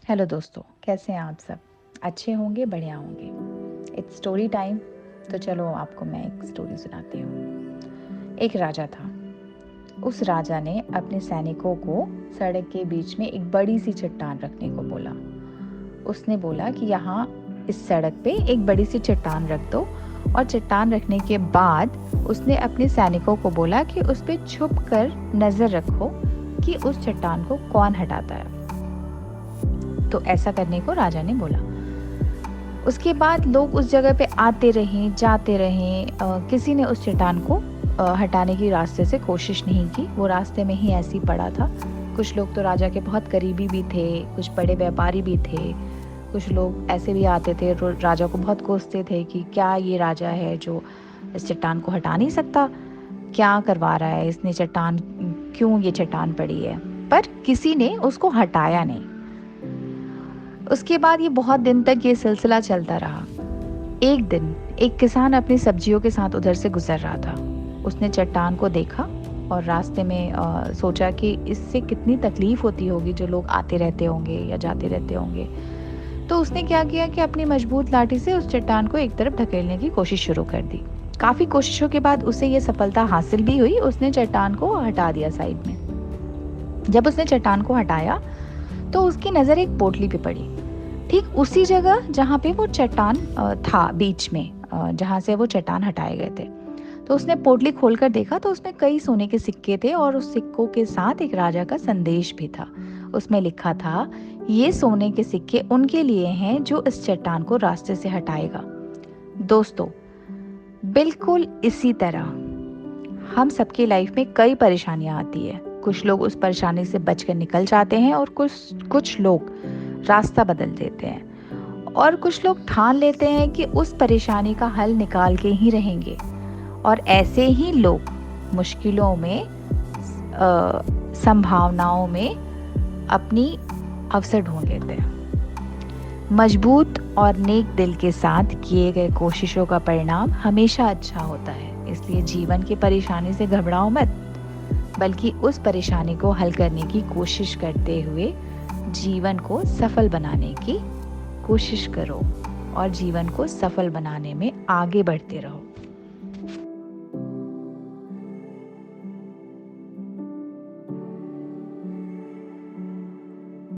Hello दोस्तों, कैसे हैं आप सब? अच्छे होंगे, बढ़िया होंगे। It's story time. तो चलो आपको मैं एक स्टोरी सुनाती हूँ। एक राजा था। उस राजा ने अपने सैनिकों को सड़क के बीच में एक बड़ी सी चट्टान रखने को बोला। उसने बोला कि यहाँ इस सड़क पे एक बड़ी सी चट्टान रख दो, और चट्टान रखने के बाद उसने अपने सैनिकों को बोला कि उस पे छुप कर नजर रखो कि उस चट्टान को कौन हटाता है। तो ऐसा करने को राजा ने बोला। उसके बाद लोग उस जगह पे आते रहे, जाते रहे। किसी ने उस चट्टान को हटाने की रास्ते से कोशिश नहीं की। वो रास्ते में ही ऐसी पड़ा था। कुछ लोग तो राजा के बहुत करीबी भी थे, कुछ बड़े व्यापारी भी थे। कुछ लोग ऐसे भी आते थे, राजा को बहुत कोसते थे कि क्या ये राजा है जो इस चट्टान को हटा नहीं सकता, क्या करवा रहा है इसने चट्टान, क्यों ये चट्टान पड़ी है। पर किसी ने उसको हटाया नहीं। उसके बाद ये बहुत दिन तक ये सिलसिला चलता रहा। एक दिन एक किसान अपनी सब्जियों के साथ उधर से गुजर रहा था। उसने चट्टान को देखा और रास्ते में सोचा कि इससे कितनी तकलीफ होती होगी जो लोग आते रहते होंगे या जाते रहते होंगे। तो उसने क्या किया कि अपनी मजबूत लाठी से उस चट्टान को एक तरफ ढकेलने की कोशिश शुरू कर दी। काफी कोशिशों के बाद उसे ये सफलता हासिल भी हुई। उसने चट्टान को हटा दिया साइड में। जब उसने चट्टान को हटाया तो उसकी नजर एक पोटली पे पड़ी, ठीक उसी जगह जहाँ पे वो चट्टान था, बीच में जहाँ से वो चट्टान हटाए गए थे। तो उसने पोटली खोलकर देखा तो उसमें कई सोने के सिक्के थे, और उस सिक्कों के साथ एक राजा का संदेश भी था। उसमें लिखा था, ये सोने के सिक्के उनके लिए हैं जो इस चट्टान को रास्ते से हटाएगा। दोस्तों, बिल्कुल इसी तरह हम सबकी लाइफ में कई परेशानियां आती है। कुछ लोग उस परेशानी से बचकर निकल जाते हैं, और कुछ लोग रास्ता बदल देते हैं, और कुछ लोग ठान लेते हैं कि उस परेशानी का हल निकाल के ही रहेंगे। और ऐसे ही लोग मुश्किलों में, संभावनाओं में अपनी अवसर ढूंढ लेते हैं। मजबूत और नेक दिल के साथ किए गए कोशिशों का परिणाम हमेशा अच्छा होता है। इसलिए जीवन की परेशानी से घबराओ मत, बल्कि उस परेशानी को हल करने की कोशिश करते हुए जीवन को सफल बनाने की कोशिश करो, और जीवन को सफल बनाने में आगे बढ़ते रहो।